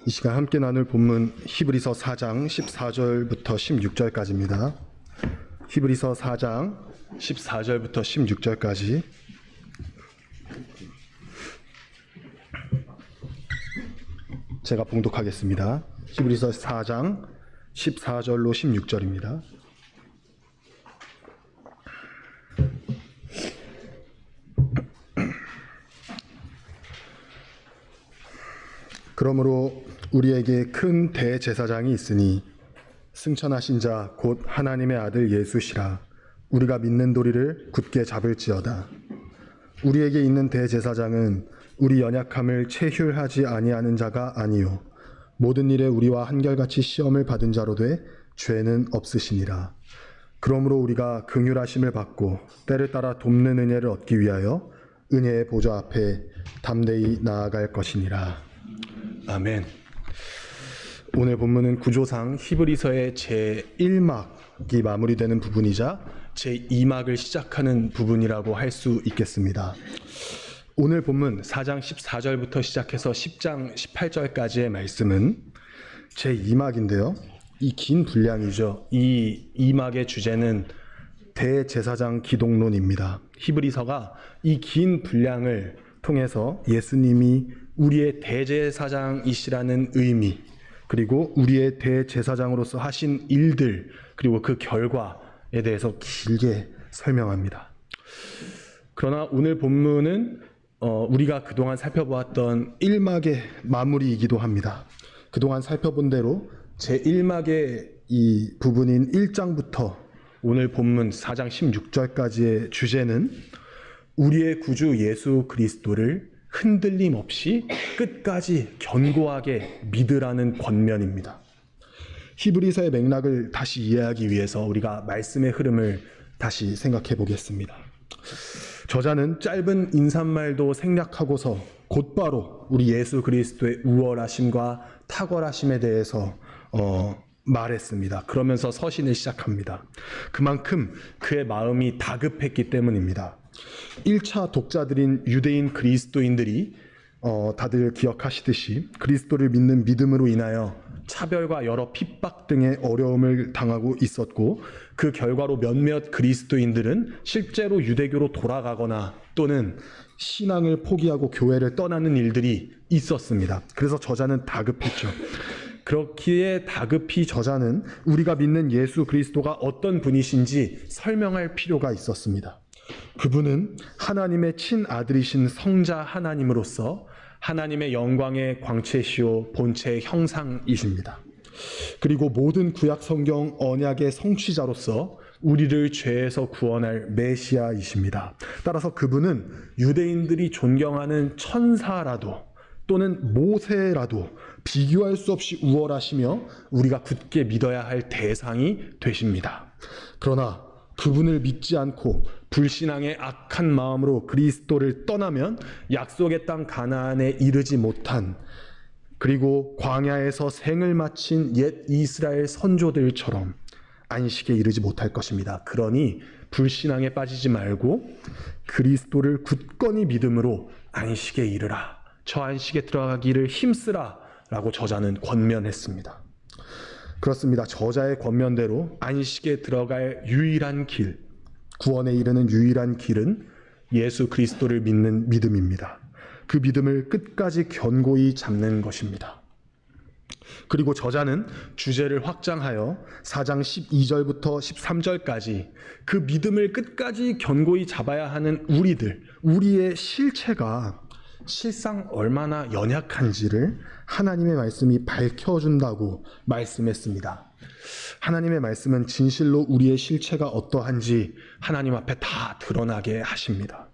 이 시간 함께 나눌 본문 히브리서 4장 14절부터 16절까지입니다. 히브리서 4장 14절부터 16절까지 제가 봉독하겠습니다. 히브리서 4장 14절로 16절입니다. 그러므로 우리에게 큰 대제사장이 있으니 승천하신 자 곧 하나님의 아들 예수시라. 우리가 믿는 도리를 굳게 잡을지어다. 우리에게 있는 대제사장은 우리 연약함을 체휼하지 아니하는 자가 아니요 모든 일에 우리와 한결같이 시험을 받은 자로 돼 죄는 없으시니라. 그러므로 우리가 긍휼하심을 받고 때를 따라 돕는 은혜를 얻기 위하여 은혜의 보좌 앞에 담대히 나아갈 것이니라. 아멘. 오늘 본문은 구조상 히브리서의 제1막이 마무리되는 부분이자 제2막을 시작하는 부분이라고 할 수 있겠습니다. 오늘 본문 4장 14절부터 시작해서 10장 18절까지의 말씀은 제2막인데요. 이 긴 분량이죠. 이 2막의 주제는 대제사장 기독론입니다. 히브리서가 이 긴 분량을 통해서 예수님이 우리의 대제사장이시라는 의미, 그리고 우리의 대제사장으로서 하신 일들, 그리고 그 결과에 대해서 길게 설명합니다. 그러나 오늘 본문은 우리가 그동안 살펴보았던 1막의 마무리이기도 합니다. 그동안 살펴본 대로 제1막의 이 부분인 1장부터 오늘 본문 4장 16절까지의 주제는 우리의 구주 예수 그리스도를 흔들림 없이 끝까지 견고하게 믿으라는 권면입니다. 히브리서의 맥락을 다시 이해하기 위해서 우리가 말씀의 흐름을 다시 생각해 보겠습니다. 저자는 짧은 인사말도 생략하고서 곧바로 우리 예수 그리스도의 우월하심과 탁월하심에 대해서 말했습니다. 그러면서 서신을 시작합니다. 그만큼 그의 마음이 다급했기 때문입니다. 1차 독자들인 유대인 그리스도인들이 다들 기억하시듯이 그리스도를 믿는 믿음으로 인하여 차별과 여러 핍박 등의 어려움을 당하고 있었고, 그 결과로 몇몇 그리스도인들은 실제로 유대교로 돌아가거나 또는 신앙을 포기하고 교회를 떠나는 일들이 있었습니다. 그래서 저자는 다급했죠. 그렇기에 다급히 저자는 우리가 믿는 예수 그리스도가 어떤 분이신지 설명할 필요가 있었습니다. 그분은 하나님의 친아들이신 성자 하나님으로서 하나님의 영광의 광채시오 본체의 형상이십니다. 그리고 모든 구약 성경 언약의 성취자로서 우리를 죄에서 구원할 메시아이십니다. 따라서 그분은 유대인들이 존경하는 천사라도 또는 모세라도 비교할 수 없이 우월하시며 우리가 굳게 믿어야 할 대상이 되십니다. 그러나 그분을 믿지 않고 불신앙의 악한 마음으로 그리스도를 떠나면 약속의 땅 가나안에 이르지 못한, 그리고 광야에서 생을 마친 옛 이스라엘 선조들처럼 안식에 이르지 못할 것입니다. 그러니 불신앙에 빠지지 말고 그리스도를 굳건히 믿음으로 안식에 이르라, 저 안식에 들어가기를 힘쓰라 라고 저자는 권면했습니다. 그렇습니다. 저자의 권면대로 안식에 들어갈 유일한 길, 구원에 이르는 유일한 길은 예수 그리스도를 믿는 믿음입니다. 그 믿음을 끝까지 견고히 잡는 것입니다. 그리고 저자는 주제를 확장하여 4장 12절부터 13절까지 그 믿음을 끝까지 견고히 잡아야 하는 우리의 실체가 실상 얼마나 연약한지를 하나님의 말씀이 밝혀준다고 말씀했습니다. 하나님의 말씀은 진실로 우리의 실체가 어떠한지 하나님 앞에 다 드러나게 하십니다.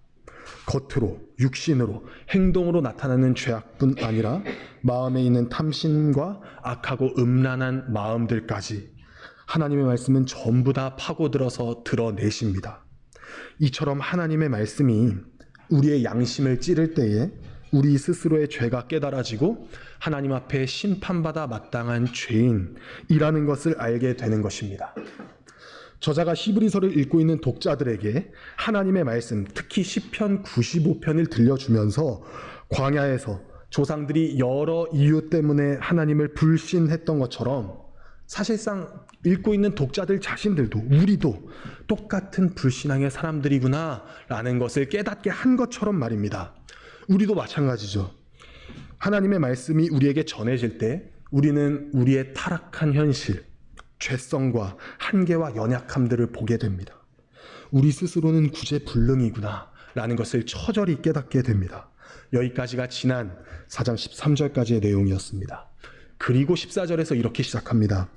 겉으로, 육신으로, 행동으로 나타나는 죄악뿐 아니라 마음에 있는 탐심과 악하고 음란한 마음들까지 하나님의 말씀은 전부 다 파고들어서 드러내십니다. 이처럼 하나님의 말씀이 우리의 양심을 찌를 때에 우리 스스로의 죄가 깨달아지고 하나님 앞에 심판받아 마땅한 죄인이라는 것을 알게 되는 것입니다. 저자가 히브리서를 읽고 있는 독자들에게 하나님의 말씀, 특히 시편 95편을 들려주면서 광야에서 조상들이 여러 이유 때문에 하나님을 불신했던 것처럼 사실상 읽고 있는 독자들 자신들도, 우리도 똑같은 불신앙의 사람들이구나 라는 것을 깨닫게 한 것처럼 말입니다. 우리도 마찬가지죠. 하나님의 말씀이 우리에게 전해질 때 우리는 우리의 타락한 현실, 죄성과 한계와 연약함들을 보게 됩니다. 우리 스스로는 구제불능이구나 라는 것을 처절히 깨닫게 됩니다. 여기까지가 지난 4장 13절까지의 내용이었습니다. 그리고 14절에서 이렇게 시작합니다.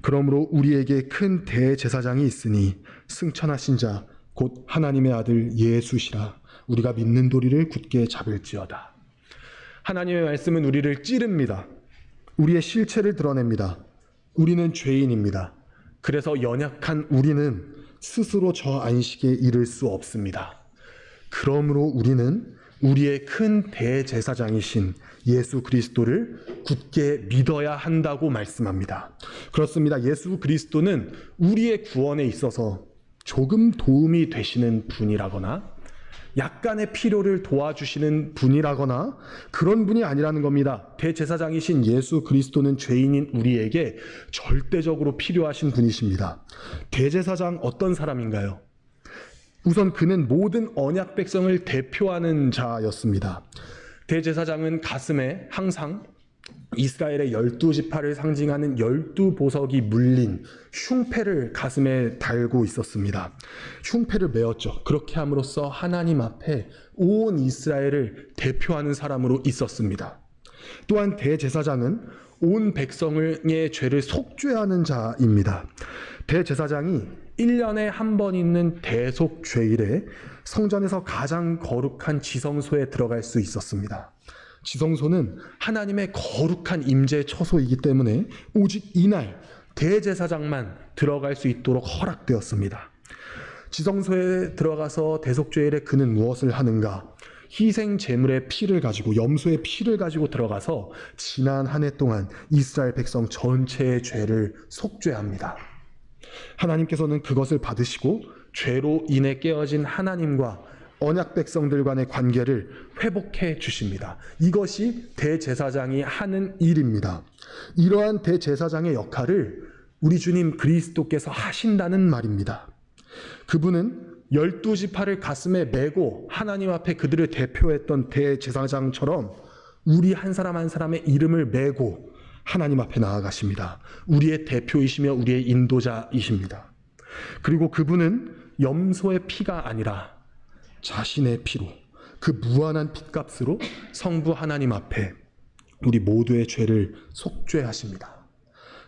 그러므로 우리에게 큰 대제사장이 있으니 승천하신 자 곧 하나님의 아들 예수시라. 우리가 믿는 도리를 굳게 잡을지어다. 하나님의 말씀은 우리를 찌릅니다. 우리의 실체를 드러냅니다. 우리는 죄인입니다. 그래서 연약한 우리는 스스로 저 안식에 이를 수 없습니다. 그러므로 우리는 우리의 큰 대제사장이신 예수 그리스도를 굳게 믿어야 한다고 말씀합니다. 그렇습니다. 예수 그리스도는 우리의 구원에 있어서 조금 도움이 되시는 분이라거나 약간의 필요를 도와주시는 분이라거나 그런 분이 아니라는 겁니다. 대제사장이신 예수 그리스도는 죄인인 우리에게 절대적으로 필요하신 분이십니다. 대제사장 어떤 사람인가요? 우선 그는 모든 언약 백성을 대표하는 자였습니다. 대제사장은 가슴에 항상 이스라엘의 12지파를 상징하는 12보석이 물린 흉패를 가슴에 달고 있었습니다. 흉패를 메었죠. 그렇게 함으로써 하나님 앞에 온 이스라엘을 대표하는 사람으로 있었습니다. 또한 대제사장은 온 백성의 죄를 속죄하는 자입니다. 대제사장이 1년에 한 번 있는 대속죄일에 성전에서 가장 거룩한 지성소에 들어갈 수 있었습니다. 지성소는 하나님의 거룩한 임재 처소이기 때문에 오직 이날 대제사장만 들어갈 수 있도록 허락되었습니다. 지성소에 들어가서 대속죄일에 그는 무엇을 하는가? 희생 제물의 피를 가지고, 염소의 피를 가지고 들어가서 지난 한 해 동안 이스라엘 백성 전체의 죄를 속죄합니다. 하나님께서는 그것을 받으시고 죄로 인해 깨어진 하나님과 언약 백성들 간의 관계를 회복해 주십니다. 이것이 대제사장이 하는 일입니다. 이러한 대제사장의 역할을 우리 주님 그리스도께서 하신다는 말입니다. 그분은 12지파를 가슴에 메고 하나님 앞에 그들을 대표했던 대제사장처럼 우리 한 사람 한 사람의 이름을 메고 하나님 앞에 나아가십니다. 우리의 대표이시며 우리의 인도자이십니다. 그리고 그분은 염소의 피가 아니라 자신의 피로, 그 무한한 핏값으로 성부 하나님 앞에 우리 모두의 죄를 속죄하십니다.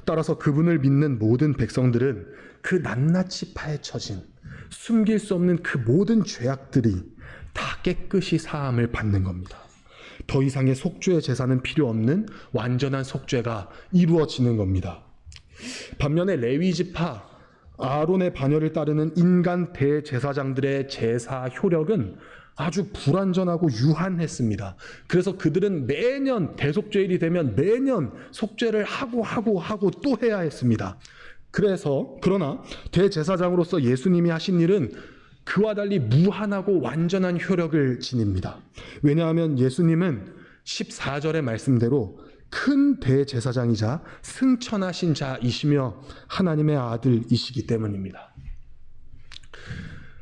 따라서 그분을 믿는 모든 백성들은 그 낱낱이 파헤쳐진 숨길 수 없는 그 모든 죄악들이 다 깨끗이 사함을 받는 겁니다. 더 이상의 속죄의 제사는 필요 없는 완전한 속죄가 이루어지는 겁니다. 반면에 레위지파 아론의 반열을 따르는 인간 대제사장들의 제사 효력은 아주 불완전하고 유한했습니다. 그래서 그들은 매년 대속죄일이 되면 매년 속죄를 하고 또 해야 했습니다. 그러나 대제사장으로서 예수님이 하신 일은 그와 달리 무한하고 완전한 효력을 지닙니다. 왜냐하면 예수님은 14절의 말씀대로 큰 대제사장이자 승천하신 자이시며 하나님의 아들이시기 때문입니다.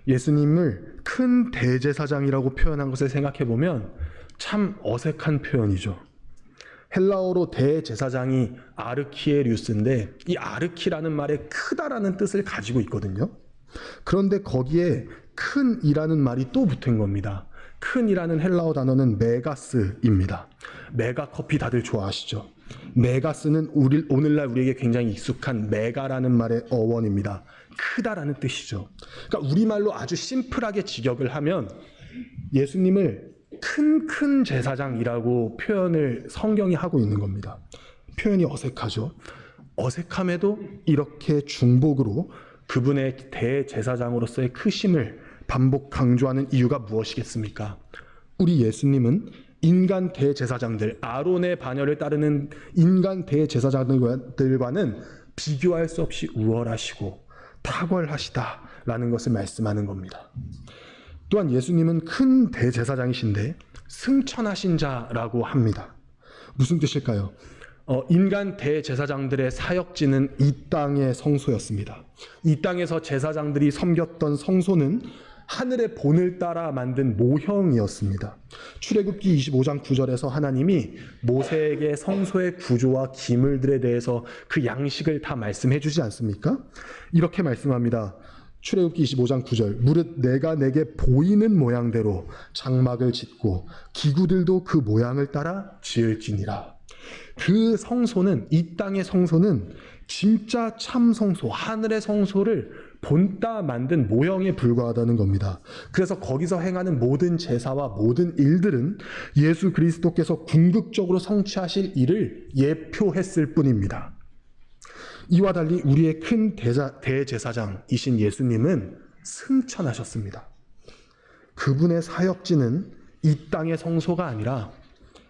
예수님을 큰 대제사장이라고 표현한 것을 생각해 보면 참 어색한 표현이죠. 헬라어로 대제사장이 아르키에류스인데 이 아르키라는 말에 크다라는 뜻을 가지고 있거든요. 그런데 거기에 큰이라는 말이 또 붙은 겁니다. 큰이라는 헬라어 단어는 메가스입니다. 메가커피 다들 좋아하시죠? 메가스는 오늘날 우리에게 굉장히 익숙한 메가라는 말의 어원입니다. 크다라는 뜻이죠. 그러니까 우리말로 아주 심플하게 직역을 하면 예수님을 큰 제사장이라고 표현을 성경이 하고 있는 겁니다. 표현이 어색하죠. 어색함에도 이렇게 중복으로 그분의 대제사장으로서의 크심을 반복 강조하는 이유가 무엇이겠습니까? 우리 예수님은 인간 대제사장들, 아론의 반열을 따르는 인간 대제사장들과는 비교할 수 없이 우월하시고 탁월하시다라는 것을 말씀하는 겁니다. 또한 예수님은 큰 대제사장이신데 승천하신 자라고 합니다. 무슨 뜻일까요? 인간 대제사장들의 사역지는 이 땅의 성소였습니다. 이 땅에서 제사장들이 섬겼던 성소는 하늘의 본을 따라 만든 모형이었습니다. 출애굽기 25장 9절에서 하나님이 모세에게 성소의 구조와 기물들에 대해서 그 양식을 다 말씀해 주지 않습니까? 이렇게 말씀합니다. 출애굽기 25장 9절, 무릇 내가 내게 보이는 모양대로 장막을 짓고 기구들도 그 모양을 따라 지을지니라. 그 성소는, 이 땅의 성소는 진짜 참 성소, 하늘의 성소를 본따 만든 모형에 불과하다는 겁니다. 그래서 거기서 행하는 모든 제사와 모든 일들은 예수 그리스도께서 궁극적으로 성취하실 일을 예표했을 뿐입니다. 이와 달리 우리의 큰 대제사장이신 예수님은 승천하셨습니다. 그분의 사역지는 이 땅의 성소가 아니라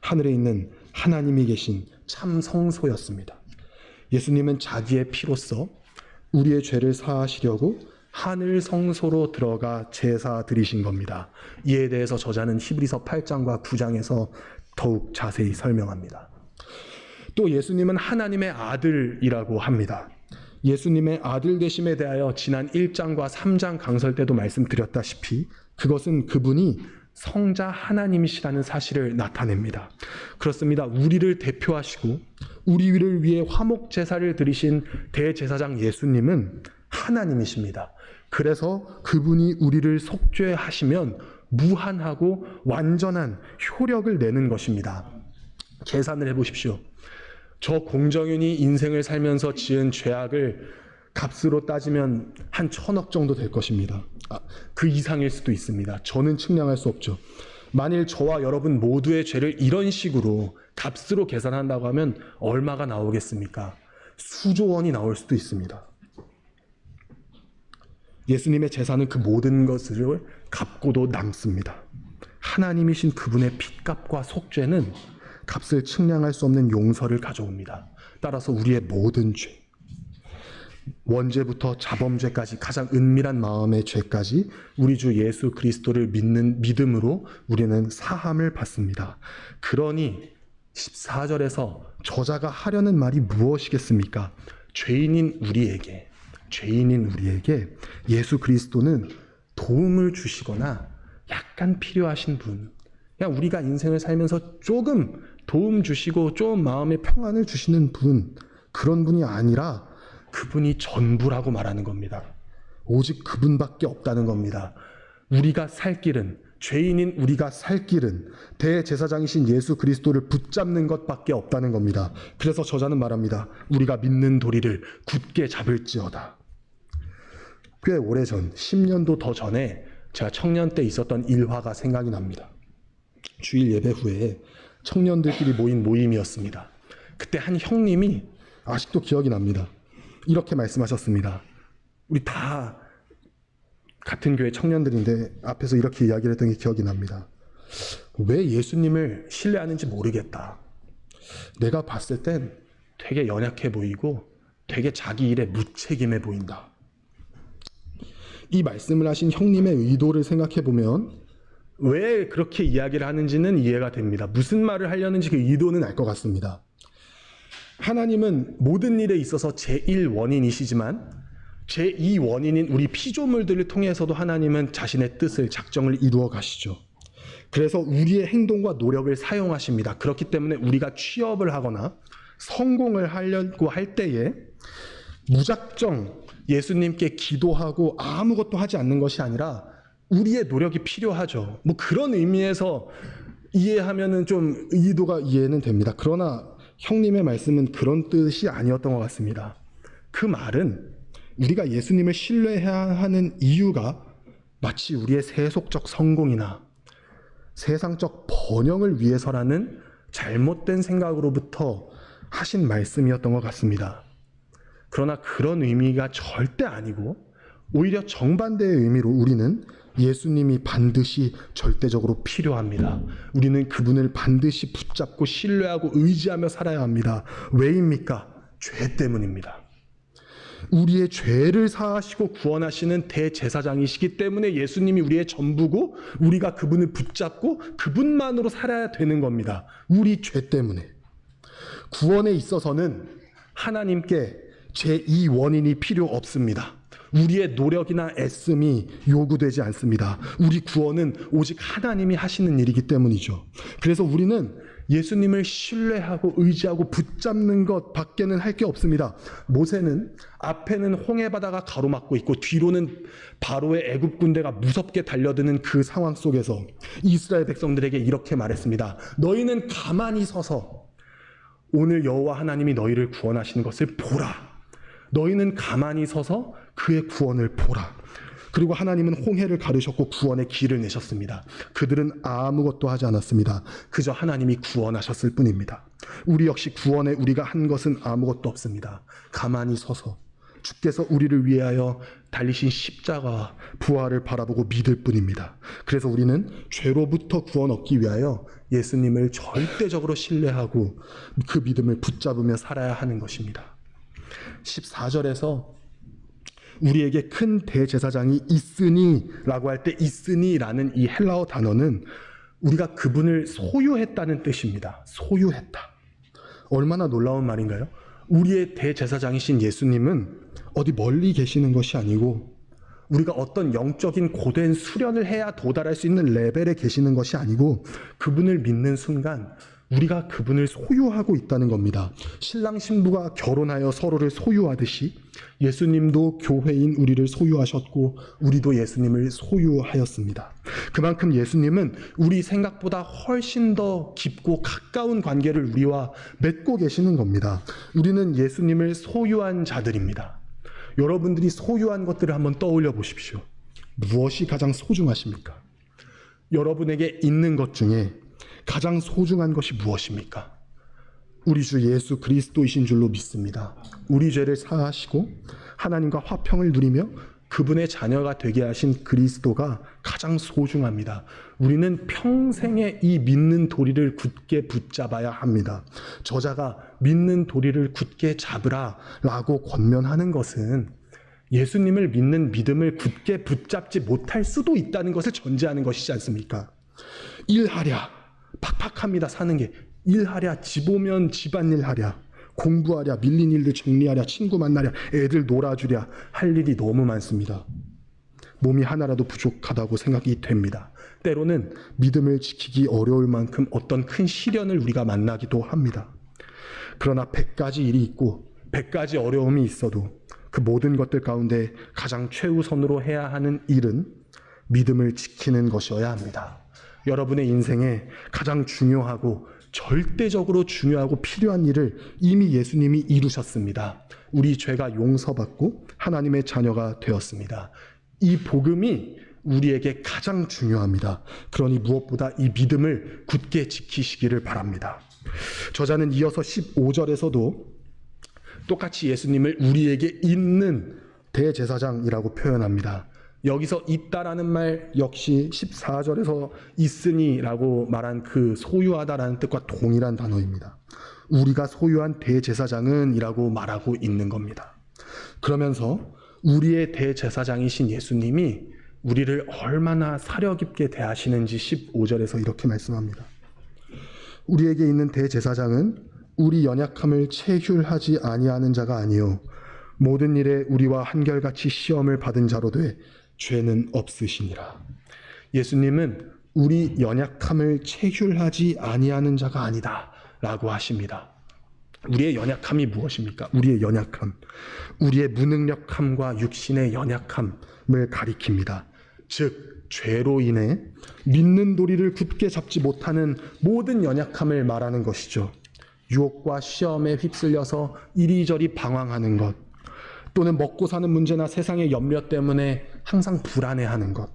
하늘에 있는 하나님이 계신 참 성소였습니다. 예수님은 자기의 피로써 우리의 죄를 사하시려고 하늘 성소로 들어가 제사 드리신 겁니다. 이에 대해서 저자는 히브리서 8장과 9장에서 더욱 자세히 설명합니다. 또 예수님은 하나님의 아들이라고 합니다. 예수님의 아들 되심에 대하여 지난 1장과 3장 강설 때도 말씀드렸다시피 그것은 그분이 성자 하나님이시라는 사실을 나타냅니다. 그렇습니다. 우리를 대표하시고 우리를 위해 화목 제사를 드리신 대제사장 예수님은 하나님이십니다. 그래서 그분이 우리를 속죄하시면 무한하고 완전한 효력을 내는 것입니다. 계산을 해보십시오. 저 공정윤이 인생을 살면서 지은 죄악을 값으로 따지면 한 1,000억 정도 될 것입니다. 그 이상일 수도 있습니다. 저는 측량할 수 없죠. 만일 저와 여러분 모두의 죄를 이런 식으로 값으로 계산한다고 하면 얼마가 나오겠습니까? 수조 원이 나올 수도 있습니다. 예수님의 제사는 그 모든 것을 갚고도 남습니다. 하나님이신 그분의 핏값과 속죄는 값을 측량할 수 없는 용서를 가져옵니다. 따라서 우리의 모든 죄, 원죄부터 자범죄까지 가장 은밀한 마음의 죄까지 우리 주 예수 그리스도를 믿는 믿음으로 우리는 사함을 받습니다. 그러니 14절에서 저자가 하려는 말이 무엇이겠습니까? 죄인인 우리에게 예수 그리스도는 도움을 주시거나 약간 필요하신 분, 그냥 우리가 인생을 살면서 조금 도움 주시고 좀 마음의 평안을 주시는 분, 그런 분이 아니라 그분이 전부라고 말하는 겁니다. 오직 그분밖에 없다는 겁니다. 우리가 살 길은, 죄인인 우리가 살 길은 대제사장이신 예수 그리스도를 붙잡는 것밖에 없다는 겁니다. 그래서 저자는 말합니다. 우리가 믿는 도리를 굳게 잡을지어다. 꽤 오래전, 10년도 더 전에 제가 청년 때 있었던 일화가 생각이 납니다. 주일 예배 후에 청년들끼리 모인 모임이었습니다. 그때 한 형님이 아직도 기억이 납니다. 이렇게 말씀하셨습니다. 우리 다 같은 교회 청년들인데 앞에서 이렇게 이야기를 했던 게 기억이 납니다. 왜 예수님을 신뢰하는지 모르겠다. 내가 봤을 땐 되게 연약해 보이고 되게 자기 일에 무책임해 보인다. 이 말씀을 하신 형님의 의도를 생각해 보면 왜 그렇게 이야기를 하는지는 이해가 됩니다. 무슨 말을 하려는지 그 의도는 알 것 같습니다. 하나님은 모든 일에 있어서 제1원인이시지만 제2원인인 우리 피조물들을 통해서도 하나님은 자신의 뜻을, 작정을 이루어 가시죠. 그래서 우리의 행동과 노력을 사용하십니다. 그렇기 때문에 우리가 취업을 하거나 성공을 하려고 할 때에 무작정 예수님께 기도하고 아무것도 하지 않는 것이 아니라 우리의 노력이 필요하죠. 뭐 그런 의미에서 이해하면은 좀 의도가 이해는 됩니다. 그러나 형님의 말씀은 그런 뜻이 아니었던 것 같습니다. 그 말은 우리가 예수님을 신뢰해야 하는 이유가 마치 우리의 세속적 성공이나 세상적 번영을 위해서라는 잘못된 생각으로부터 하신 말씀이었던 것 같습니다. 그러나 그런 의미가 절대 아니고 오히려 정반대의 의미로 우리는 예수님이 반드시 절대적으로 필요합니다. 우리는 그분을 반드시 붙잡고 신뢰하고 의지하며 살아야 합니다. 왜입니까? 죄 때문입니다. 우리의 죄를 사하시고 구원하시는 대제사장이시기 때문에 예수님이 우리의 전부고 우리가 그분을 붙잡고 그분만으로 살아야 되는 겁니다. 우리 죄 때문에. 구원에 있어서는 하나님께 제2 원인이 필요 없습니다. 우리의 노력이나 애씀이 요구되지 않습니다. 우리 구원은 오직 하나님이 하시는 일이기 때문이죠. 그래서 우리는 예수님을 신뢰하고 의지하고 붙잡는 것 밖에는 할 게 없습니다. 모세는 앞에는 홍해바다가 가로막고 있고 뒤로는 바로의 애굽 군대가 무섭게 달려드는 그 상황 속에서 이스라엘 백성들에게 이렇게 말했습니다. 너희는 가만히 서서 오늘 여호와 하나님이 너희를 구원하시는 것을 보라. 너희는 가만히 서서 그의 구원을 보라. 그리고 하나님은 홍해를 가르셨고 구원의 길을 내셨습니다. 그들은 아무것도 하지 않았습니다. 그저 하나님이 구원하셨을 뿐입니다. 우리 역시 구원에 우리가 한 것은 아무것도 없습니다. 가만히 서서 주께서 우리를 위하여 달리신 십자가와 부활을 바라보고 믿을 뿐입니다. 그래서 우리는 죄로부터 구원 얻기 위하여 예수님을 절대적으로 신뢰하고 그 믿음을 붙잡으며 살아야 하는 것입니다. 14절에서 우리에게 큰 대제사장이 있으니 라고 할 때 있으니라는 이 헬라어 단어는 우리가 그분을 소유했다는 뜻입니다. 소유했다. 얼마나 놀라운 말인가요? 우리의 대제사장이신 예수님은 어디 멀리 계시는 것이 아니고 우리가 어떤 영적인 고된 수련을 해야 도달할 수 있는 레벨에 계시는 것이 아니고 그분을 믿는 순간 우리가 그분을 소유하고 있다는 겁니다. 신랑 신부가 결혼하여 서로를 소유하듯이 예수님도 교회인 우리를 소유하셨고 우리도 예수님을 소유하였습니다. 그만큼 예수님은 우리 생각보다 훨씬 더 깊고 가까운 관계를 우리와 맺고 계시는 겁니다. 우리는 예수님을 소유한 자들입니다. 여러분들이 소유한 것들을 한번 떠올려 보십시오. 무엇이 가장 소중하십니까? 여러분에게 있는 것 중에 가장 소중한 것이 무엇입니까? 우리 주 예수 그리스도이신 줄로 믿습니다. 우리 죄를 사하시고 하나님과 화평을 누리며 그분의 자녀가 되게 하신 그리스도가 가장 소중합니다. 우리는 평생에 이 믿는 도리를 굳게 붙잡아야 합니다. 저자가 믿는 도리를 굳게 잡으라 라고 권면하는 것은 예수님을 믿는 믿음을 굳게 붙잡지 못할 수도 있다는 것을 전제하는 것이지 않습니까? 일하랴, 팍팍합니다. 사는 게. 일하랴, 집 오면 집안일 하랴, 공부하랴, 밀린 일들 정리하랴, 친구 만나랴, 애들 놀아주랴, 할 일이 너무 많습니다. 몸이 하나라도 부족하다고 생각이 됩니다. 때로는 믿음을 지키기 어려울 만큼 어떤 큰 시련을 우리가 만나기도 합니다. 그러나 100가지 일이 있고 100가지 어려움이 있어도 그 모든 것들 가운데 가장 최우선으로 해야 하는 일은 믿음을 지키는 것이어야 합니다. 여러분의 인생에 가장 중요하고 절대적으로 중요하고 필요한 일을 이미 예수님이 이루셨습니다. 우리 죄가 용서받고 하나님의 자녀가 되었습니다. 이 복음이 우리에게 가장 중요합니다. 그러니 무엇보다 이 믿음을 굳게 지키시기를 바랍니다. 저자는 이어서 15절에서도 똑같이 예수님을 우리에게 있는 대제사장이라고 표현합니다. 여기서 있다라는 말 역시 14절에서 있으니라고 말한 그 소유하다라는 뜻과 동일한 단어입니다. 우리가 소유한 대제사장은 이라고 말하고 있는 겁니다. 그러면서 우리의 대제사장이신 예수님이 우리를 얼마나 사려 깊게 대하시는지 15절에서 이렇게 말씀합니다. 우리에게 있는 대제사장은 우리 연약함을 체휼하지 아니하는 자가 아니요 모든 일에 우리와 한결같이 시험을 받은 자로 돼 죄는 없으시니라. 예수님은 우리 연약함을 체휼하지 아니하는 자가 아니다 라고 하십니다. 우리의 연약함이 무엇입니까? 우리의 연약함, 우리의 무능력함과 육신의 연약함을 가리킵니다. 즉 죄로 인해 믿는 도리를 굳게 잡지 못하는 모든 연약함을 말하는 것이죠. 유혹과 시험에 휩쓸려서 이리저리 방황하는 것, 또는 먹고 사는 문제나 세상의 염려 때문에 항상 불안해하는 것,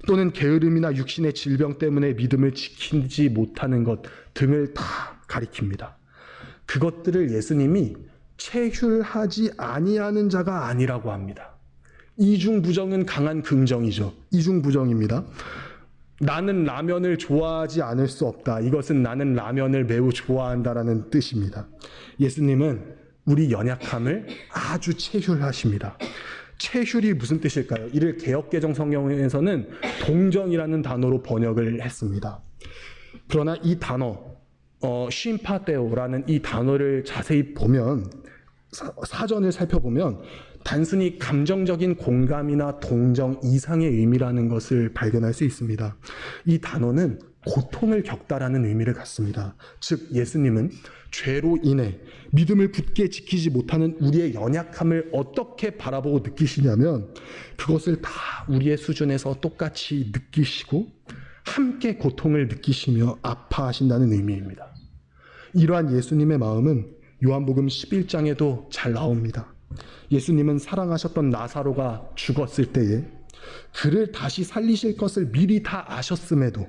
또는 게으름이나 육신의 질병 때문에 믿음을 지키지 못하는 것 등을 다 가리킵니다. 그것들을 예수님이 체휼하지 아니하는 자가 아니라고 합니다. 이중부정은 강한 긍정이죠. 이중부정입니다. 나는 라면을 좋아하지 않을 수 없다. 이것은 나는 라면을 매우 좋아한다라는 뜻입니다. 예수님은 우리 연약함을 아주 체휼하십니다. 체휼이 무슨 뜻일까요? 이를 개역개정 성경에서는 동정이라는 단어로 번역을 했습니다. 그러나 이 단어 쉼파테오라는 이 단어를 자세히 보면, 사전을 살펴보면 단순히 감정적인 공감이나 동정 이상의 의미라는 것을 발견할 수 있습니다. 이 단어는 고통을 겪다라는 의미를 갖습니다. 즉 예수님은 죄로 인해 믿음을 굳게 지키지 못하는 우리의 연약함을 어떻게 바라보고 느끼시냐면, 그것을 다 우리의 수준에서 똑같이 느끼시고 함께 고통을 느끼시며 아파하신다는 의미입니다. 이러한 예수님의 마음은 요한복음 11장에도 잘 나옵니다. 예수님은 사랑하셨던 나사로가 죽었을 때에 그를 다시 살리실 것을 미리 다 아셨음에도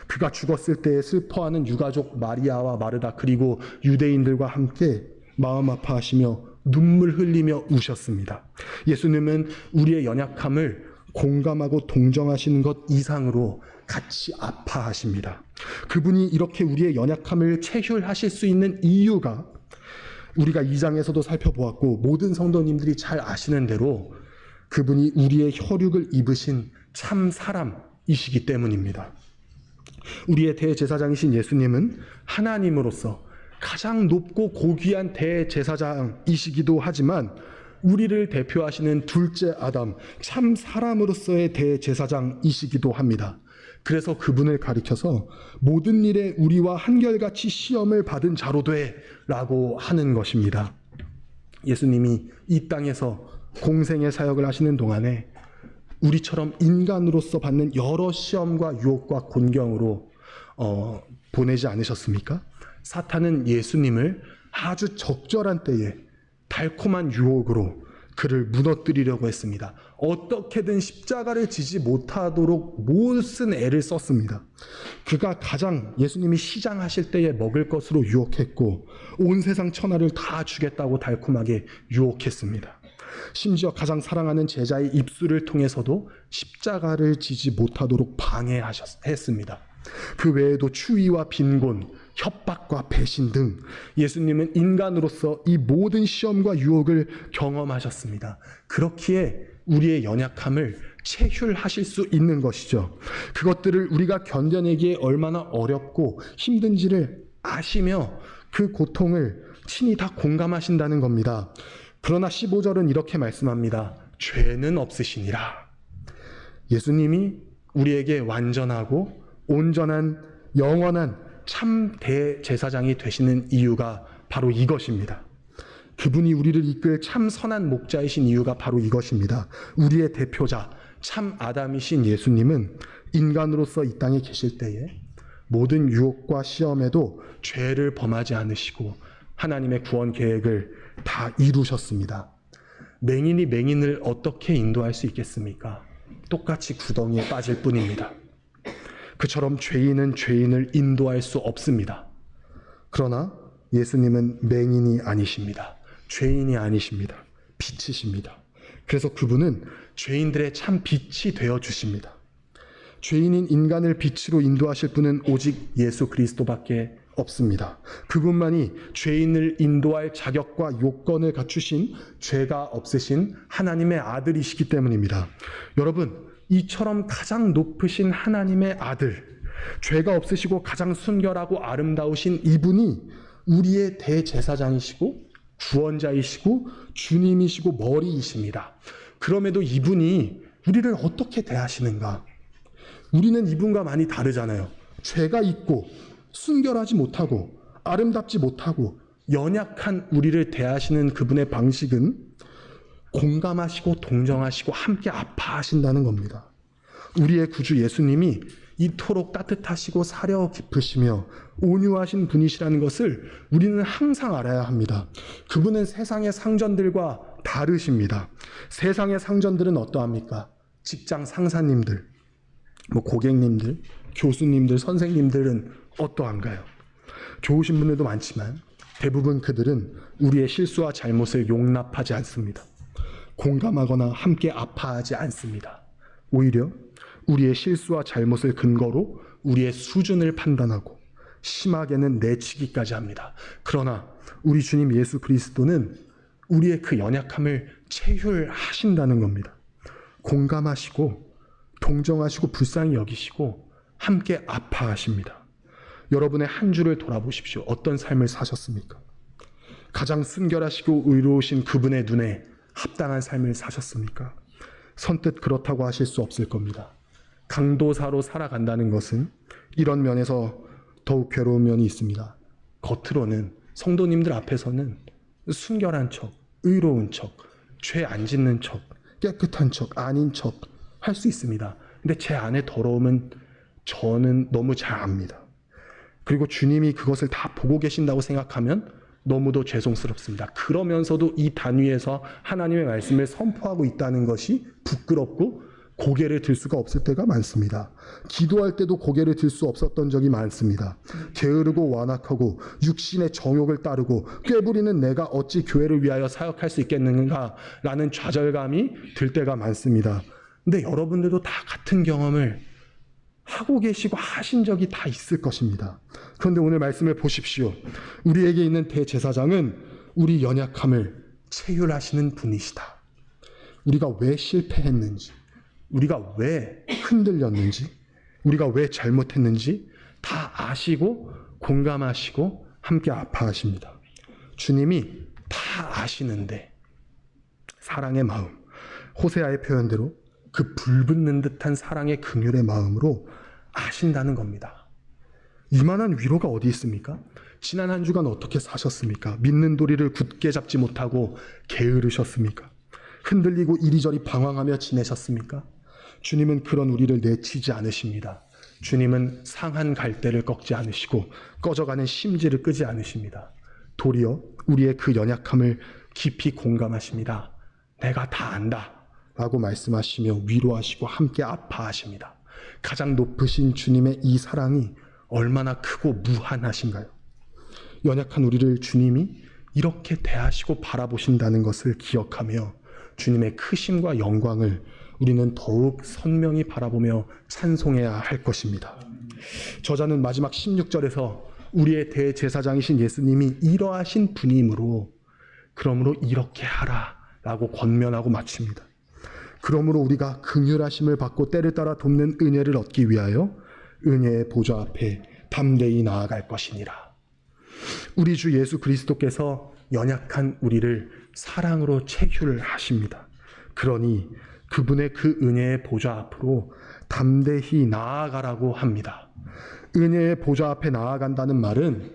그가 죽었을 때에 슬퍼하는 유가족 마리아와 마르다 그리고 유대인들과 함께 마음 아파하시며 눈물 흘리며 우셨습니다. 예수님은 우리의 연약함을 공감하고 동정하시는 것 이상으로 같이 아파하십니다. 그분이 이렇게 우리의 연약함을 체휼하실 수 있는 이유가 우리가 2장에서도 살펴보았고 모든 성도님들이 잘 아시는 대로 그분이 우리의 혈육을 입으신 참 사람이시기 때문입니다. 우리의 대제사장이신 예수님은 하나님으로서 가장 높고 고귀한 대제사장이시기도 하지만 우리를 대표하시는 둘째 아담, 참 사람으로서의 대제사장이시기도 합니다. 그래서 그분을 가리켜서 모든 일에 우리와 한결같이 시험을 받은 자로 되라고 하는 것입니다. 예수님이 이 땅에서 공생의 사역을 하시는 동안에 우리처럼 인간으로서 받는 여러 시험과 유혹과 곤경으로 보내지 않으셨습니까? 사탄은 예수님을 아주 적절한 때에 달콤한 유혹으로 그를 무너뜨리려고 했습니다. 어떻게든 십자가를 지지 못하도록 못쓴 애를 썼습니다. 그가 가장 예수님이 시장하실 때에 먹을 것으로 유혹했고 온 세상 천하를 다 주겠다고 달콤하게 유혹했습니다. 심지어 가장 사랑하는 제자의 입술을 통해서도 십자가를 지지 못하도록 방해했습니다. 그 외에도 추위와 빈곤, 협박과 배신 등 예수님은 인간으로서 이 모든 시험과 유혹을 경험하셨습니다. 그렇기에 우리의 연약함을 체휼하실 수 있는 것이죠. 그것들을 우리가 견뎌내기에 얼마나 어렵고 힘든지를 아시며 그 고통을 친히 다 공감하신다는 겁니다. 그러나 15절은 이렇게 말씀합니다. 죄는 없으시니라. 예수님이 우리에게 완전하고 온전한 영원한 참 대제사장이 되시는 이유가 바로 이것입니다. 그분이 우리를 이끌 참 선한 목자이신 이유가 바로 이것입니다. 우리의 대표자 참 아담이신 예수님은 인간으로서 이 땅에 계실 때에 모든 유혹과 시험에도 죄를 범하지 않으시고 하나님의 구원 계획을 다 이루셨습니다. 맹인이 맹인을 어떻게 인도할 수 있겠습니까? 똑같이 구덩이에 빠질 뿐입니다. 그처럼 죄인은 죄인을 인도할 수 없습니다. 그러나 예수님은 맹인이 아니십니다. 죄인이 아니십니다. 빛이십니다. 그래서 그분은 죄인들의 참 빛이 되어 주십니다. 죄인인 인간을 빛으로 인도하실 분은 오직 예수 그리스도밖에 없습니다. 그분만이 죄인을 인도할 자격과 요건을 갖추신 죄가 없으신 하나님의 아들이시기 때문입니다. 여러분, 이처럼 가장 높으신 하나님의 아들, 죄가 없으시고 가장 순결하고 아름다우신 이분이 우리의 대제사장이시고 구원자이시고 주님이시고 머리이십니다. 그럼에도 이분이 우리를 어떻게 대하시는가? 우리는 이분과 많이 다르잖아요. 죄가 있고 순결하지 못하고 아름답지 못하고 연약한 우리를 대하시는 그분의 방식은 공감하시고 동정하시고 함께 아파하신다는 겁니다. 우리의 구주 예수님이 이토록 따뜻하시고 사려 깊으시며 온유하신 분이시라는 것을 우리는 항상 알아야 합니다. 그분은 세상의 상전들과 다르십니다. 세상의 상전들은 어떠합니까? 직장 상사님들, 고객님들, 교수님들, 선생님들은 어떠한가요? 좋으신 분들도 많지만 대부분 그들은 우리의 실수와 잘못을 용납하지 않습니다. 공감하거나 함께 아파하지 않습니다. 오히려 우리의 실수와 잘못을 근거로 우리의 수준을 판단하고 심하게는 내치기까지 합니다. 그러나 우리 주님 예수 그리스도는 우리의 그 연약함을 체휼하신다는 겁니다. 공감하시고 동정하시고 불쌍히 여기시고 함께 아파하십니다. 여러분의 한 주를 돌아보십시오. 어떤 삶을 사셨습니까? 가장 순결하시고 의로우신 그분의 눈에 합당한 삶을 사셨습니까? 선뜻 그렇다고 하실 수 없을 겁니다. 강도사로 살아간다는 것은 이런 면에서 더욱 괴로운 면이 있습니다. 겉으로는 성도님들 앞에서는 순결한 척, 의로운 척, 죄 안 짓는 척, 깨끗한 척, 아닌 척 할 수 있습니다. 근데 제 안에 더러움은 저는 너무 잘 압니다. 그리고 주님이 그것을 다 보고 계신다고 생각하면 너무도 죄송스럽습니다. 그러면서도 이 단위에서 하나님의 말씀을 선포하고 있다는 것이 부끄럽고 고개를 들 수가 없을 때가 많습니다. 기도할 때도 고개를 들 수 없었던 적이 많습니다. 게으르고 완악하고 육신의 정욕을 따르고 꾀부리는 내가 어찌 교회를 위하여 사역할 수 있겠는가 라는 좌절감이 들 때가 많습니다. 근데 여러분들도 다 같은 경험을 하고 계시고 하신 적이 다 있을 것입니다. 그런데 오늘 말씀을 보십시오. 우리에게 있는 대제사장은 우리 연약함을 체휼하시는 분이시다. 우리가 왜 실패했는지, 우리가 왜 흔들렸는지, 우리가 왜 잘못했는지 다 아시고 공감하시고 함께 아파하십니다. 주님이 다 아시는데 사랑의 마음, 호세아의 표현대로 그 불붙는 듯한 사랑의 긍휼의 마음으로 아신다는 겁니다. 이만한 위로가 어디 있습니까? 지난 한 주간 어떻게 사셨습니까? 믿는 도리를 굳게 잡지 못하고 게으르셨습니까? 흔들리고 이리저리 방황하며 지내셨습니까? 주님은 그런 우리를 내치지 않으십니다. 주님은 상한 갈대를 꺾지 않으시고 꺼져가는 심지를 끄지 않으십니다. 도리어 우리의 그 연약함을 깊이 공감하십니다. 내가 다 안다 라고 말씀하시며 위로하시고 함께 아파하십니다. 가장 높으신 주님의 이 사랑이 얼마나 크고 무한하신가요? 연약한 우리를 주님이 이렇게 대하시고 바라보신다는 것을 기억하며 주님의 크심과 영광을 우리는 더욱 선명히 바라보며 찬송해야 할 것입니다. 저자는 마지막 16절에서 우리의 대제사장이신 예수님이 이러하신 분이므로 그러므로 이렇게 하라 라고 권면하고 마칩니다. 그러므로 우리가 긍휼하심을 받고 때를 따라 돕는 은혜를 얻기 위하여 은혜의 보좌 앞에 담대히 나아갈 것이니라. 우리 주 예수 그리스도께서 연약한 우리를 사랑으로 체휼하십니다. 그러니 그분의 그 은혜의 보좌 앞으로 담대히 나아가라고 합니다. 은혜의 보좌 앞에 나아간다는 말은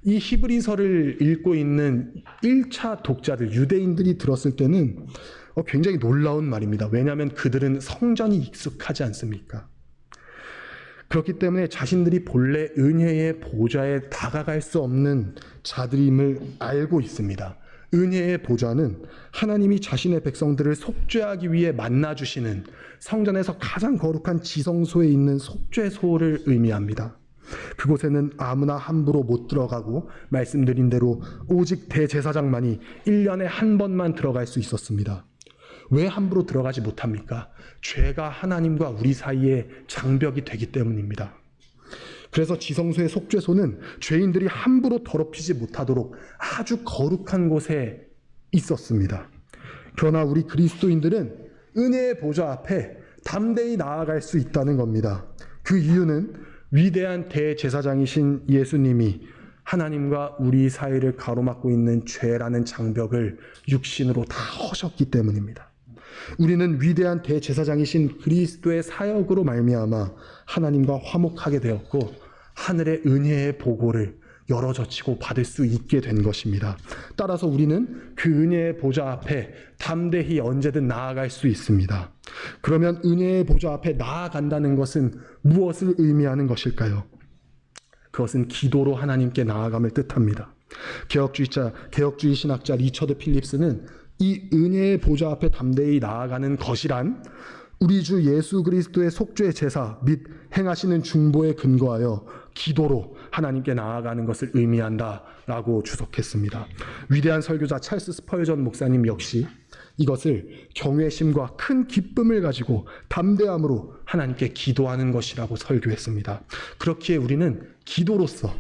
이 히브리서를 읽고 있는 1차 독자들, 유대인들이 들었을 때는 굉장히 놀라운 말입니다. 왜냐하면 그들은 성전이 익숙하지 않습니까? 그렇기 때문에 자신들이 본래 은혜의 보좌에 다가갈 수 없는 자들임을 알고 있습니다. 은혜의 보좌는 하나님이 자신의 백성들을 속죄하기 위해 만나주시는 성전에서 가장 거룩한 지성소에 있는 속죄소를 의미합니다. 그곳에는 아무나 함부로 못 들어가고 말씀드린 대로 오직 대제사장만이 1년에 한 번만 들어갈 수 있었습니다. 왜 함부로 들어가지 못합니까? 죄가 하나님과 우리 사이에 장벽이 되기 때문입니다. 그래서 지성소의 속죄소는 죄인들이 함부로 더럽히지 못하도록 아주 거룩한 곳에 있었습니다. 그러나 우리 그리스도인들은 은혜의 보좌 앞에 담대히 나아갈 수 있다는 겁니다. 그 이유는 위대한 대제사장이신 예수님이 하나님과 우리 사이를 가로막고 있는 죄라는 장벽을 육신으로 다 허셨기 때문입니다. 우리는 위대한 대제사장이신 그리스도의 사역으로 말미암아 하나님과 화목하게 되었고 하늘의 은혜의 보고를 열어젖히고 받을 수 있게 된 것입니다. 따라서 우리는 그 은혜의 보좌 앞에 담대히 언제든 나아갈 수 있습니다. 그러면 은혜의 보좌 앞에 나아간다는 것은 무엇을 의미하는 것일까요? 그것은 기도로 하나님께 나아감을 뜻합니다. 개혁주의 신학자 리처드 필립스는 이 은혜의 보좌 앞에 담대히 나아가는 것이란 우리 주 예수 그리스도의 속죄 제사 및 행하시는 중보에 근거하여 기도로 하나님께 나아가는 것을 의미한다라고 주석했습니다. 위대한 설교자 찰스 스펄전 목사님 역시 이것을 경외심과 큰 기쁨을 가지고 담대함으로 하나님께 기도하는 것이라고 설교했습니다. 그렇기에 우리는 기도로서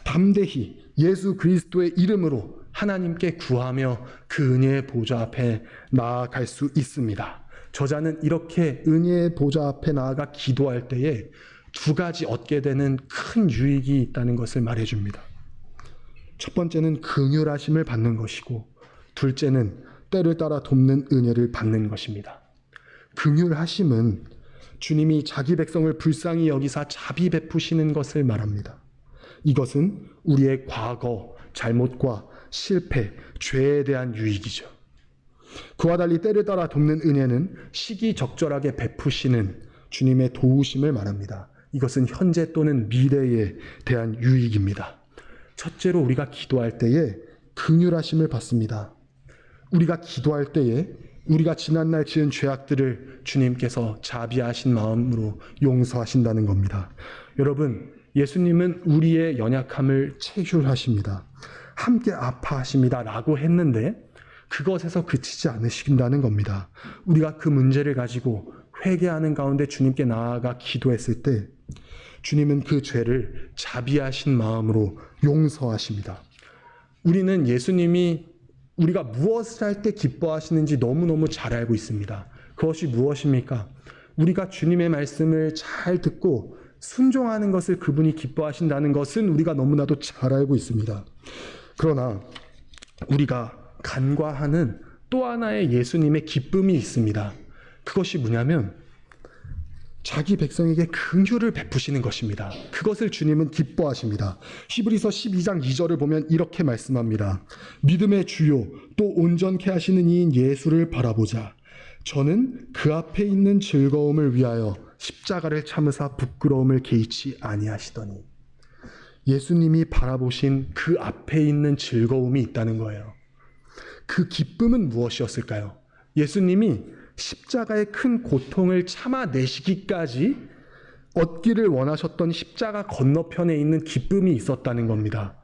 담대히 예수 그리스도의 이름으로 하나님께 구하며 그 은혜의 보좌 앞에 나아갈 수 있습니다. 저자는 이렇게 은혜의 보좌 앞에 나아가 기도할 때에 두 가지 얻게 되는 큰 유익이 있다는 것을 말해줍니다. 첫 번째는 긍휼하심을 받는 것이고, 둘째는 때를 따라 돕는 은혜를 받는 것입니다. 긍휼하심은 주님이 자기 백성을 불쌍히 여기사 자비 베푸시는 것을 말합니다. 이것은 우리의 과거, 잘못과 실패, 죄에 대한 유익이죠. 그와 달리 때를 따라 돕는 은혜는 시기적절하게 베푸시는 주님의 도우심을 말합니다. 이것은 현재 또는 미래에 대한 유익입니다. 첫째로 우리가 기도할 때에 긍휼하심을 받습니다. 우리가 기도할 때에 우리가 지난날 지은 죄악들을 주님께서 자비하신 마음으로 용서하신다는 겁니다. 여러분, 예수님은 우리의 연약함을 체휼하십니다. 함께 아파하십니다 라고 했는데 그것에서 그치지 않으신다는 겁니다. 우리가 그 문제를 가지고 회개하는 가운데 주님께 나아가 기도했을 때 주님은 그 죄를 자비하신 마음으로 용서하십니다. 우리는 예수님이 우리가 무엇을 할 때 기뻐하시는지 너무너무 잘 알고 있습니다. 그것이 무엇입니까? 우리가 주님의 말씀을 잘 듣고 순종하는 것을 그분이 기뻐하신다는 것은 우리가 너무나도 잘 알고 있습니다. 그러나 우리가 간과하는 또 하나의 예수님의 기쁨이 있습니다. 그것이 뭐냐면 자기 백성에게 긍휼을 베푸시는 것입니다. 그것을 주님은 기뻐하십니다. 히브리서 12장 2절을 보면 이렇게 말씀합니다. 믿음의 주요 또 온전케 하시는 이인 예수를 바라보자. 저는 그 앞에 있는 즐거움을 위하여 십자가를 참으사 부끄러움을 개의치 아니하시더니. 예수님이 바라보신 그 앞에 있는 즐거움이 있다는 거예요. 그 기쁨은 무엇이었을까요? 예수님이 십자가의 큰 고통을 참아내시기까지 얻기를 원하셨던 십자가 건너편에 있는 기쁨이 있었다는 겁니다.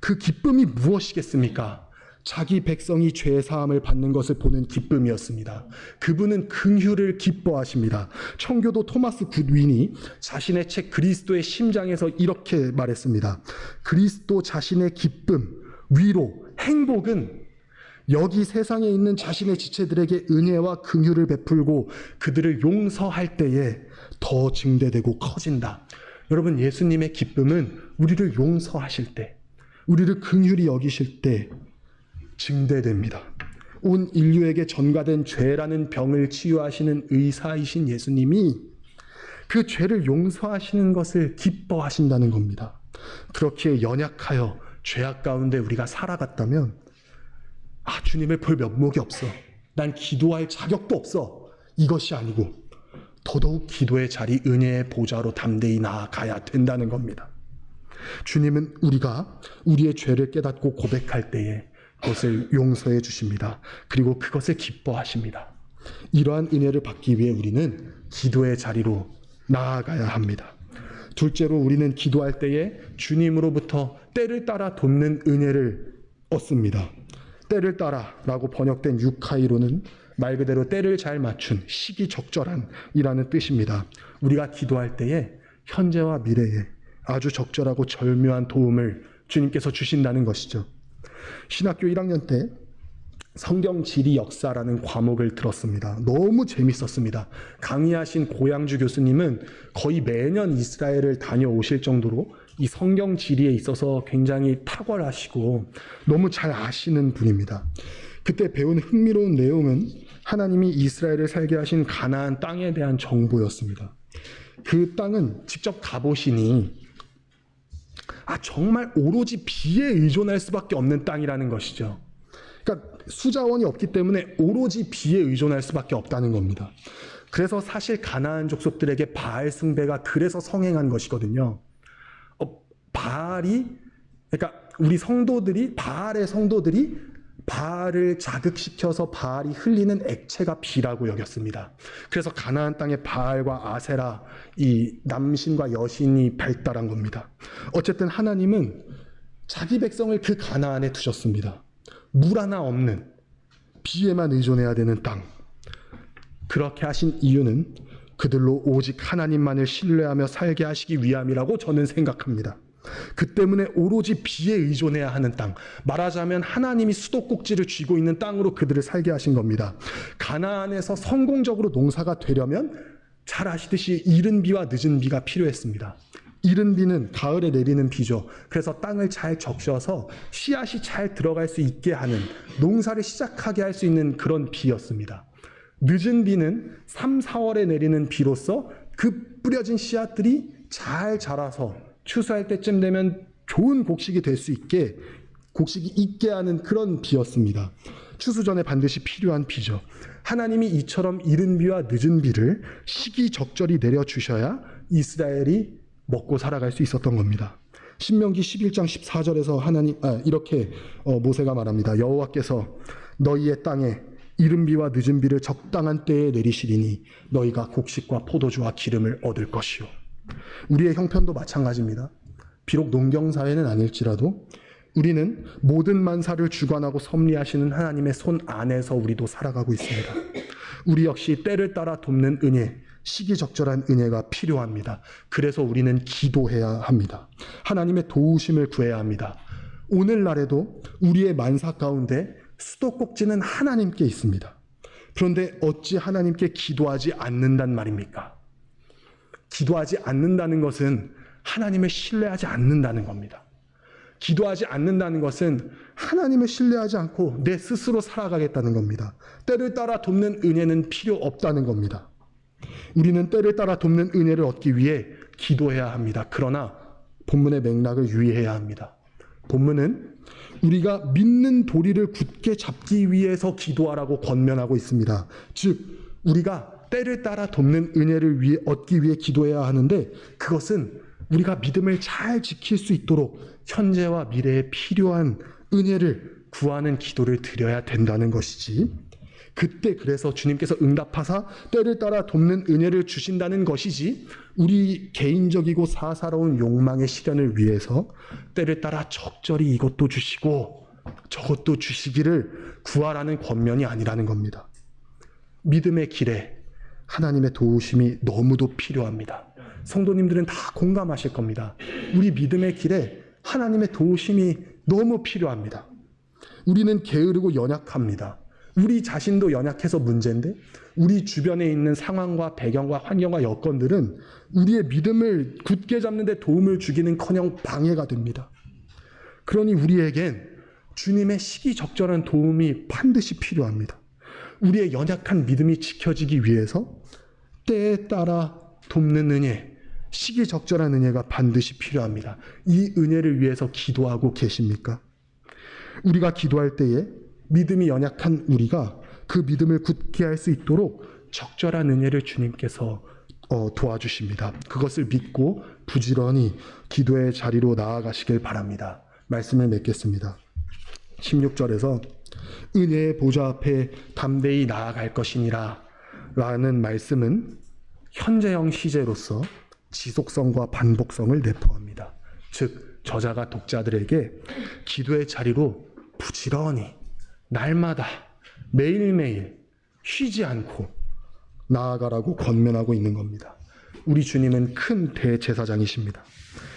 그 기쁨이 무엇이겠습니까? 자기 백성이 죄 사함을 받는 것을 보는 기쁨이었습니다. 그분은 긍휼을 기뻐하십니다. 청교도 토마스 굿윈이 자신의 책 그리스도의 심장에서 이렇게 말했습니다. 그리스도 자신의 기쁨, 위로, 행복은 여기 세상에 있는 자신의 지체들에게 은혜와 긍휼을 베풀고 그들을 용서할 때에 더 증대되고 커진다. 여러분, 예수님의 기쁨은 우리를 용서하실 때, 우리를 긍휼히 여기실 때 증대됩니다. 온 인류에게 전가된 죄라는 병을 치유하시는 의사이신 예수님이 그 죄를 용서하시는 것을 기뻐하신다는 겁니다. 그렇게 연약하여 죄악 가운데 우리가 살아갔다면 주님을 볼 면목이 없어. 난 기도할 자격도 없어. 이것이 아니고 더더욱 기도의 자리, 은혜의 보좌로 담대히 나아가야 된다는 겁니다. 주님은 우리가 우리의 죄를 깨닫고 고백할 때에 그것을 용서해 주십니다. 그리고 그것을 기뻐하십니다. 이러한 은혜를 받기 위해 우리는 기도의 자리로 나아가야 합니다. 둘째로 우리는 기도할 때에 주님으로부터 때를 따라 돕는 은혜를 얻습니다. 때를 따라라고 번역된 유카이로는 말 그대로 때를 잘 맞춘 시기적절한 이라는 뜻입니다. 우리가 기도할 때에 현재와 미래에 아주 적절하고 절묘한 도움을 주님께서 주신다는 것이죠. 신학교 1학년 때 성경 지리 역사라는 과목을 들었습니다. 너무 재밌었습니다. 강의하신 고양주 교수님은 거의 매년 이스라엘을 다녀오실 정도로 이 성경 지리에 있어서 굉장히 탁월하시고 너무 잘 아시는 분입니다. 그때 배운 흥미로운 내용은 하나님이 이스라엘을 살게 하신 가나안 땅에 대한 정보였습니다. 그 땅은 직접 가보시니 정말 오로지 비에 의존할 수밖에 없는 땅이라는 것이죠. 그러니까 수자원이 없기 때문에 오로지 비에 의존할 수밖에 없다는 겁니다. 그래서 사실 가나안 족속들에게 바알 숭배가 그래서 성행한 것이거든요. 그러니까 우리 성도들이, 바알의 성도들이 바알을 자극시켜서 바알이 흘리는 액체가 비라고 여겼습니다. 그래서 가나안 땅에 바알과 아세라, 이 남신과 여신이 발달한 겁니다. 어쨌든 하나님은 자기 백성을 그 가나안에 두셨습니다. 물 하나 없는, 비에만 의존해야 되는 땅. 그렇게 하신 이유는 그들로 오직 하나님만을 신뢰하며 살게 하시기 위함이라고 저는 생각합니다. 그 때문에 오로지 비에 의존해야 하는 땅, 말하자면 하나님이 수도꼭지를 쥐고 있는 땅으로 그들을 살게 하신 겁니다. 가나안에서 성공적으로 농사가 되려면 잘 아시듯이 이른 비와 늦은 비가 필요했습니다. 이른 비는 가을에 내리는 비죠. 그래서 땅을 잘 적셔서 씨앗이 잘 들어갈 수 있게 하는, 농사를 시작하게 할 수 있는 그런 비였습니다. 늦은 비는 3, 4월에 내리는 비로서 그 뿌려진 씨앗들이 잘 자라서 추수할 때쯤 되면 좋은 곡식이 될 수 있게, 곡식이 있게 하는 그런 비였습니다. 추수 전에 반드시 필요한 비죠. 하나님이 이처럼 이른 비와 늦은 비를 시기적절히 내려주셔야 이스라엘이 먹고 살아갈 수 있었던 겁니다. 신명기 11장 14절에서 이렇게 모세가 말합니다. 여호와께서 너희의 땅에 이른 비와 늦은 비를 적당한 때에 내리시리니 너희가 곡식과 포도주와 기름을 얻을 것이요. 우리의 형편도 마찬가지입니다. 비록 농경사회는 아닐지라도 우리는 모든 만사를 주관하고 섭리하시는 하나님의 손 안에서 우리도 살아가고 있습니다. 우리 역시 때를 따라 돕는 은혜, 시기적절한 은혜가 필요합니다. 그래서 우리는 기도해야 합니다. 하나님의 도우심을 구해야 합니다. 오늘날에도 우리의 만사 가운데 수도꼭지는 하나님께 있습니다. 그런데 어찌 하나님께 기도하지 않는단 말입니까? 기도하지 않는다는 것은 하나님을 신뢰하지 않는다는 겁니다. 기도하지 않는다는 것은 하나님을 신뢰하지 않고 내 스스로 살아가겠다는 겁니다. 때를 따라 돕는 은혜는 필요 없다는 겁니다. 우리는 때를 따라 돕는 은혜를 얻기 위해 기도해야 합니다. 그러나 본문의 맥락을 유의해야 합니다. 본문은 우리가 믿는 도리를 굳게 잡기 위해서 기도하라고 권면하고 있습니다. 즉 우리가 때를 따라 돕는 은혜를 얻기 위해 기도해야 하는데, 그것은 우리가 믿음을 잘 지킬 수 있도록 현재와 미래에 필요한 은혜를 구하는 기도를 드려야 된다는 것이지, 그때 그래서 주님께서 응답하사 때를 따라 돕는 은혜를 주신다는 것이지, 우리 개인적이고 사사로운 욕망의 실현을 위해서 때를 따라 적절히 이것도 주시고 저것도 주시기를 구하라는 권면이 아니라는 겁니다. 믿음의 길에 하나님의 도우심이 너무도 필요합니다. 성도님들은 다 공감하실 겁니다. 우리 믿음의 길에 하나님의 도우심이 너무 필요합니다. 우리는 게으르고 연약합니다. 우리 자신도 연약해서 문제인데 우리 주변에 있는 상황과 배경과 환경과 여건들은 우리의 믿음을 굳게 잡는 데 도움을 주기는커녕 방해가 됩니다. 그러니 우리에겐 주님의 시기적절한 도움이 반드시 필요합니다. 우리의 연약한 믿음이 지켜지기 위해서 때에 따라 돕는 은혜, 시기적절한 은혜가 반드시 필요합니다. 이 은혜를 위해서 기도하고 계십니까? 우리가 기도할 때에 믿음이 연약한 우리가 그 믿음을 굳게 할 수 있도록 적절한 은혜를 주님께서 도와주십니다. 그것을 믿고 부지런히 기도의 자리로 나아가시길 바랍니다. 말씀을 맺겠습니다. 16절에서 은혜의 보좌 앞에 담대히 나아갈 것이니라 라는 말씀은 현재형 시제로서 지속성과 반복성을 내포합니다. 즉 저자가 독자들에게 기도의 자리로 부지런히 날마다 매일매일 쉬지 않고 나아가라고 권면하고 있는 겁니다. 우리 주님은 큰 대제사장이십니다.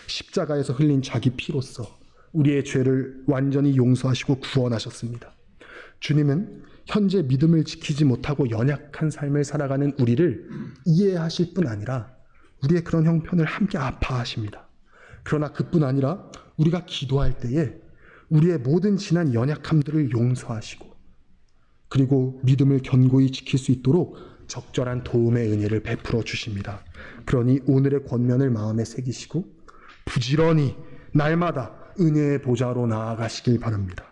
십자가에서 흘린 자기 피로써 우리의 죄를 완전히 용서하시고 구원하셨습니다. 주님은 현재 믿음을 지키지 못하고 연약한 삶을 살아가는 우리를 이해하실 뿐 아니라 우리의 그런 형편을 함께 아파하십니다. 그러나 그뿐 아니라 우리가 기도할 때에 우리의 모든 지난 연약함들을 용서하시고 그리고 믿음을 견고히 지킬 수 있도록 적절한 도움의 은혜를 베풀어 주십니다. 그러니 오늘의 권면을 마음에 새기시고 부지런히 날마다 은혜의 보좌로 나아가시길 바랍니다.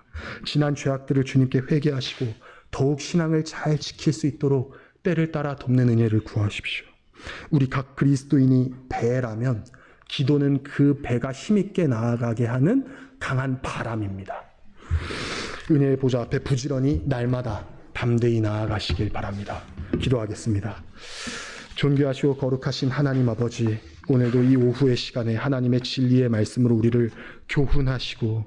지난 죄악들을 주님께 회개하시고 더욱 신앙을 잘 지킬 수 있도록 때를 따라 돕는 은혜를 구하십시오. 우리 각 그리스도인이 배라면 기도는 그 배가 힘있게 나아가게 하는 강한 바람입니다. 은혜의 보좌 앞에 부지런히 날마다 담대히 나아가시길 바랍니다. 기도하겠습니다. 존귀하시고 거룩하신 하나님 아버지, 오늘도 이 오후의 시간에 하나님의 진리의 말씀으로 우리를 교훈하시고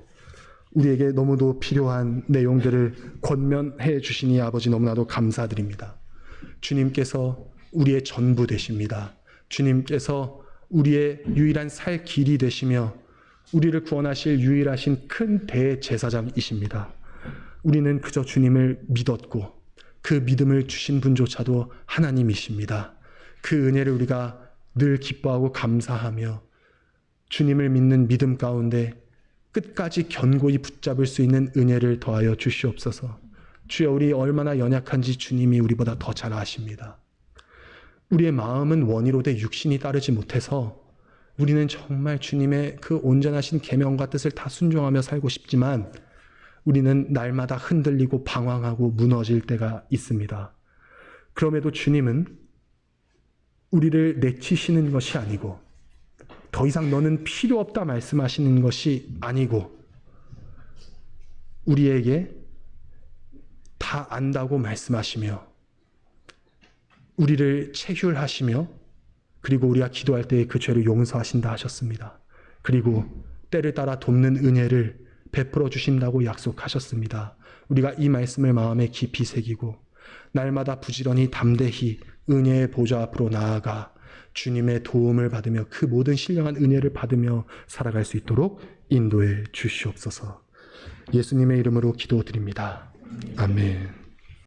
우리에게 너무도 필요한 내용들을 권면해 주시니 아버지 너무나도 감사드립니다. 주님께서 우리의 전부 되십니다. 주님께서 우리의 유일한 살 길이 되시며 우리를 구원하실 유일하신 큰 대제사장이십니다. 우리는 그저 주님을 믿었고 그 믿음을 주신 분조차도 하나님이십니다. 그 은혜를 우리가 늘 기뻐하고 감사하며 주님을 믿는 믿음 가운데 끝까지 견고히 붙잡을 수 있는 은혜를 더하여 주시옵소서. 주여, 우리 얼마나 연약한지 주님이 우리보다 더 잘 아십니다. 우리의 마음은 원이로되 육신이 따르지 못해서 우리는 정말 주님의 그 온전하신 계명과 뜻을 다 순종하며 살고 싶지만 우리는 날마다 흔들리고 방황하고 무너질 때가 있습니다. 그럼에도 주님은 우리를 내치시는 것이 아니고 더 이상 너는 필요 없다 말씀하시는 것이 아니고 우리에게 다 안다고 말씀하시며 우리를 체휼하시며 그리고 우리가 기도할 때에 그 죄를 용서하신다 하셨습니다. 그리고 때를 따라 돕는 은혜를 베풀어 주신다고 약속하셨습니다. 우리가 이 말씀을 마음에 깊이 새기고 날마다 부지런히 담대히 은혜의 보좌 앞으로 나아가 주님의 도움을 받으며 그 모든 신령한 은혜를 받으며 살아갈 수 있도록 인도해 주시옵소서. 예수님의 이름으로 기도드립니다. 아멘.